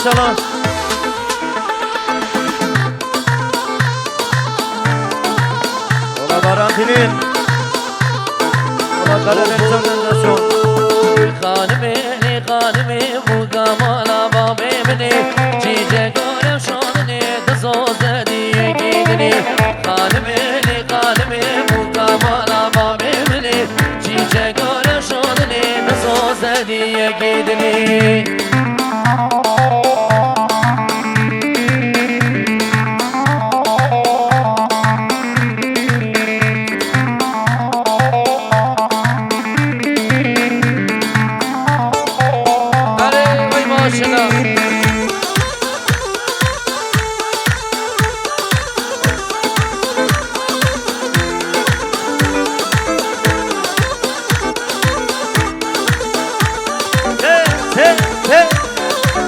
maşallah. Ola Barantin'in. Ola Karadeniz Organizasyon. Kanımı bu kamala babemini çiçek oraya şanını kızıldı diye gidini. Kanımı bu kamala babemini çiçek oraya şanını kızıldı diye gidini.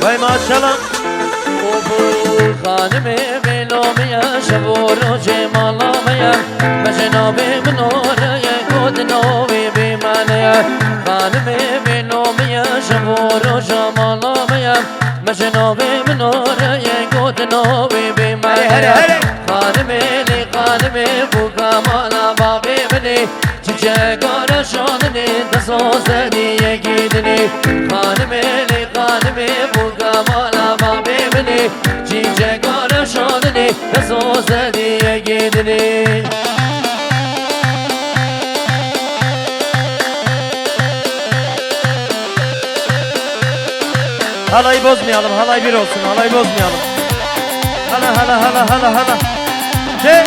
Vay maşallah. Kanımı belomaya şavuru cemalamaya Meşenabi minoraya kodinovi bimanaya Kanımı belomaya şavuru cemalamaya Meşenabi minoraya kodinovi bimanaya Kanımı bu kamala babimini çiçek araşanını da sözde diye gidini Kanımı bu kamala babimini çiçek araşanını da sözde diye gidini Halayı bozmayalım, halay bir olsun, halayı bozmayalım. Hala. Te.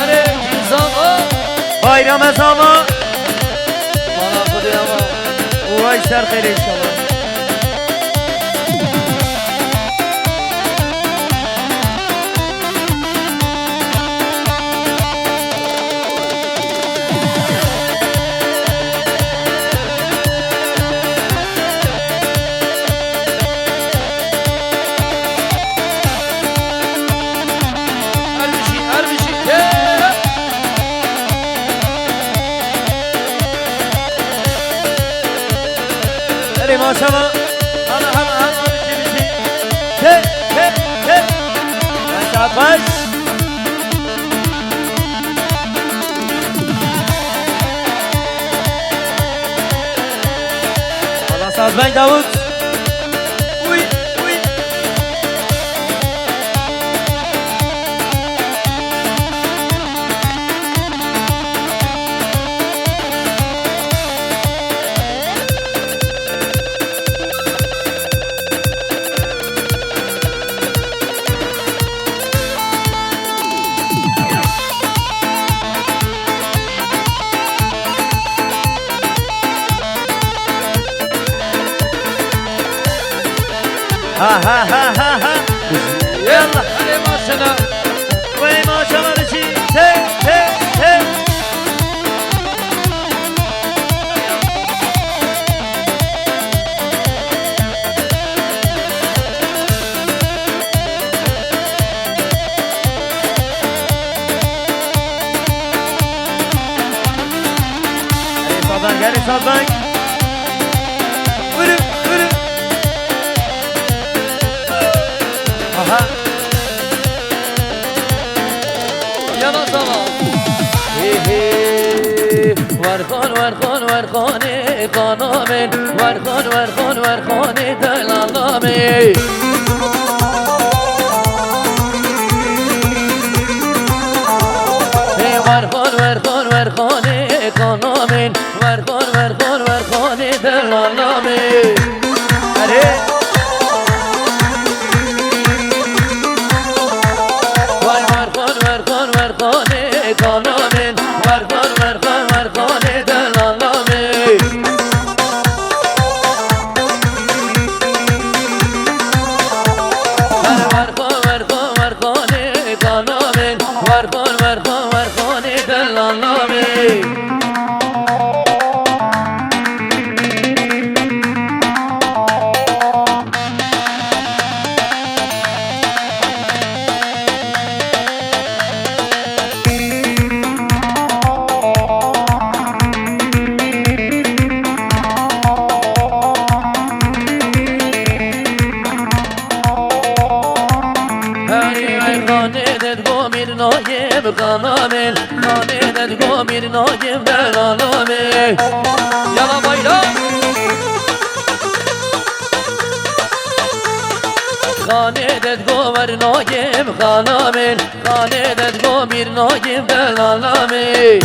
Hare, insana Bayram ezanı. bana kuduyama Vay serheri inşallah. Her bir şey Hadi maşallah. Hala bir şey. Te. Başlat baş. Allah sazbay Davut. Uy. Ha. Yalla hadi maşallah Vay maşallah bir şey. Te. Gel sazdan. Vuru. Aha. Yana sana Varkhane kanamen Varkhane delalame Varkhane kanamen Varkhane delalame Hadi. Varkhane kanamen Varkhane delalame نایم خانامین خانه ددگو بیر نایم دلالامین یالا بایلا خانه ددگو بر نایم خانامین خانه ددگو بیر نایم دلالامین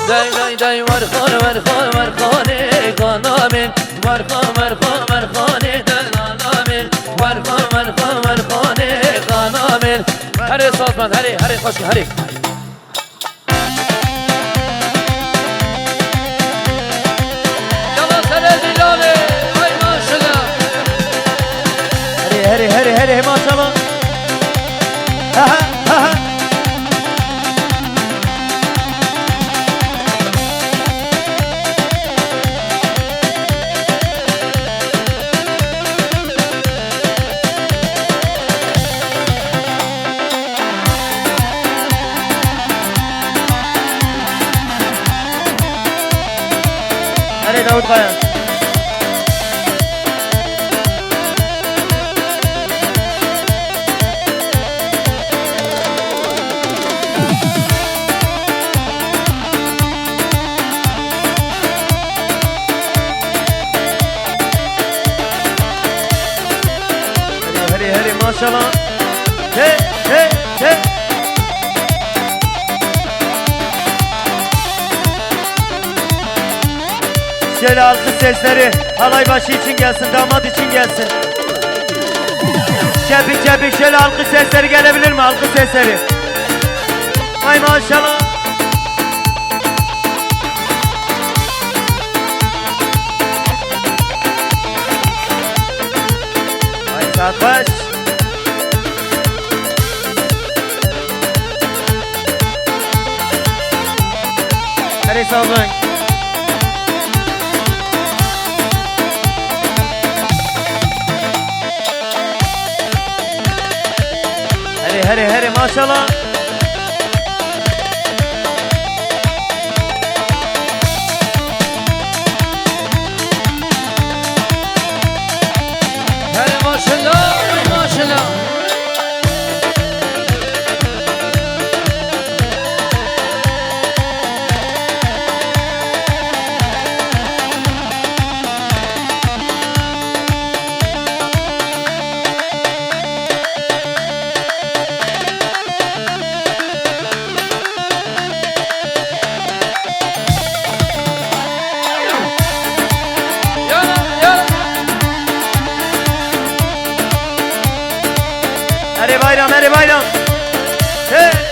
دای دای دای ورخان ورخان ورخانه خانامین ورخان ورخان ورخانه دلالامین ورخان ورخان ورخانه خانامین هری سازمند هری خوشی هری یالا سر دیلاله ای ماشالله هری ماشالله ها ها ها داود قایم هری ماشالله he Şöyle alkış sesleri halay başı için gelsin, damat için gelsin. Çepi şöyle alkış sesleri gelebilir mi? Alkış sesleri. Ay maşallah. Ay saat baş. Hadi sallayın. هری ماشالله هری ماشالله ماشالله Hadi bayram. He.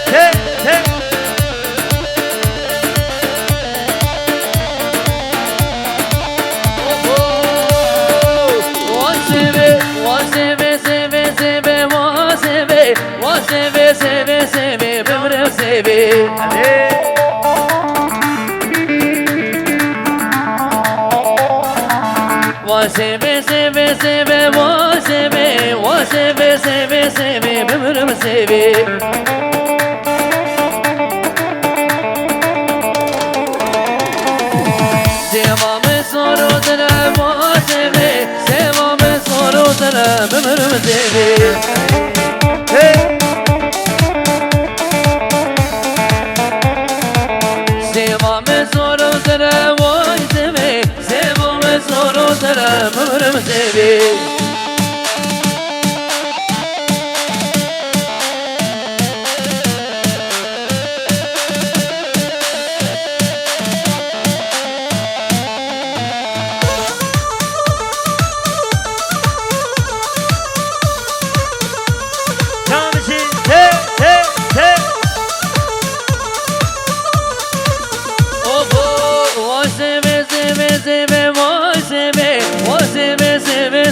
Seve bımrım seve Hadi. Wa seve wa seve bımrım seve Sevamı sorudura wa seve sevamı sorudura bımrım seve Hey. Sevamı sorudura wa seve sevamı sorudura bımrım seve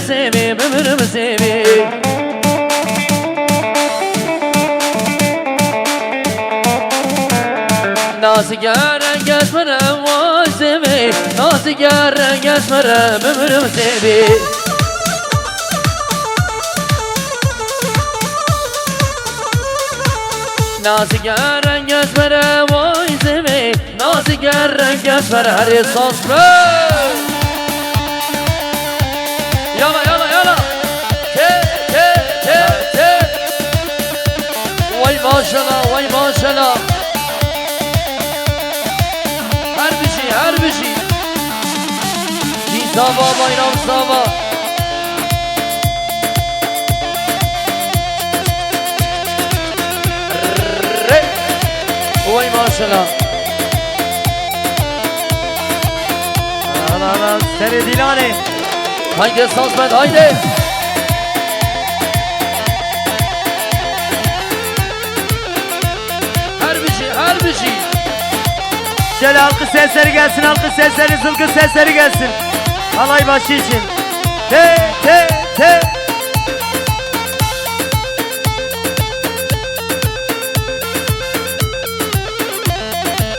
Seve bımrım seve Nasıl garen geçmerem o seve Nasıl garen geçmerem bımrım seve Nasıl garen geçmerem o seve Nasıl garen geçmerem Hadi sosra Yala maşallah, vay maşallah. Her bir şey. Cizava, bayram sava. Vay maşallah. Allah seni Dilani. Haydi Sazmet, haydi. Her bir şey. Şöyle alkış sesleri gelsin, alkış sesleri, zılgıt sesleri gelsin. Halay başı için. Te.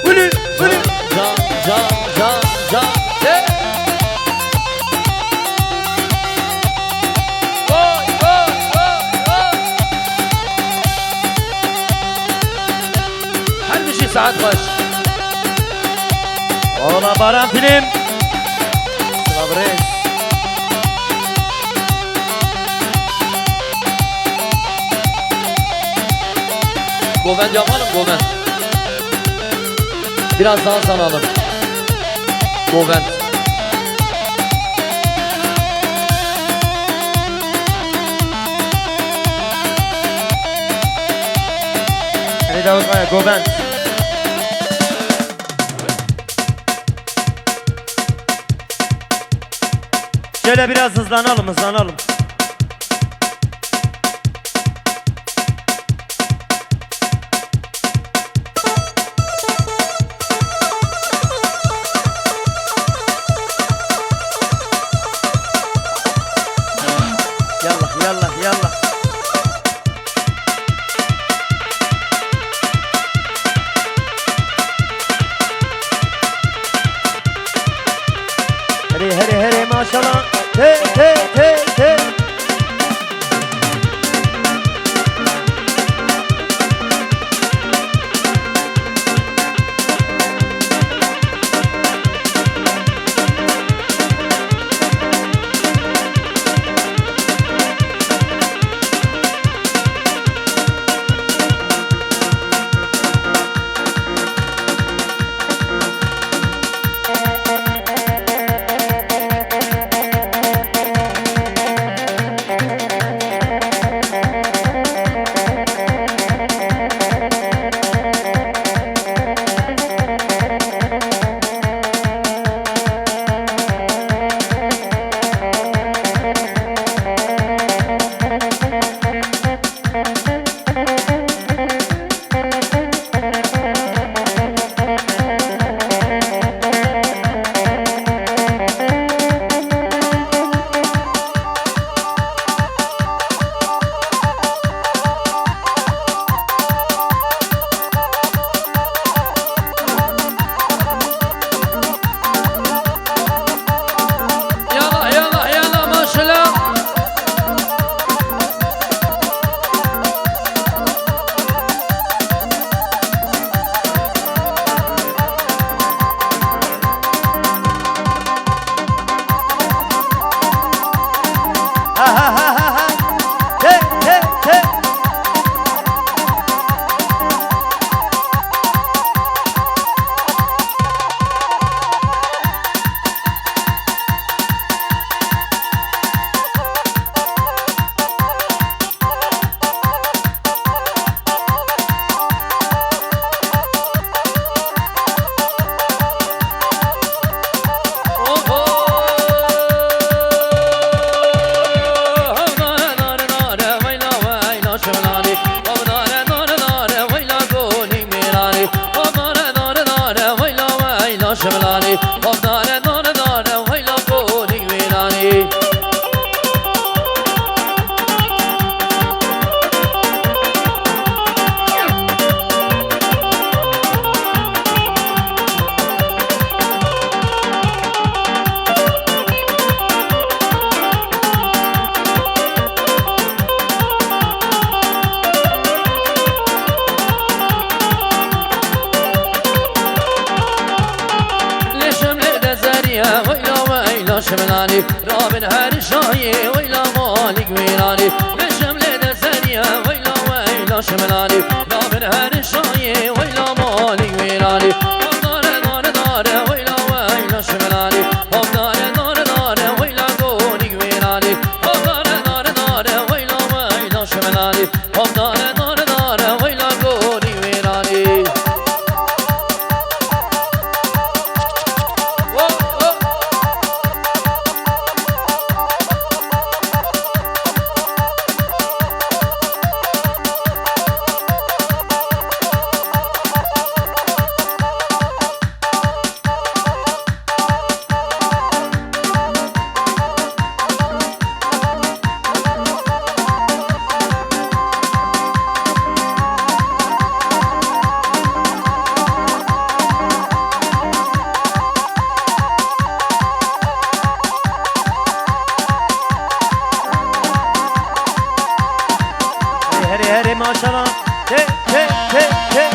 Ulu. Can, te. Oy. Her bir şey saat baş. Ola Baran film. Sabres. Goven yapalım, goven. Biraz daha sanalım. Goven. Hadi Davut Kaya, Goben. Şöyle biraz hızlanalım. Yallah. Hadi maşallah. Te. شملاني رابن هر شاي ويلا مالك ويلاني لشمل دسنيا ويلا شملاني رابن هر شایه ویلا مالی ویلالی هم داره داره داره ویلا ویلا شملالی هم داره داره داره ویلا گونی ویلالی هم داره داره داره ویلا ویلا شملالی هم داره داره داره ویلا گونی ویلالی هری هری ماشاءالله. ته ته ته ته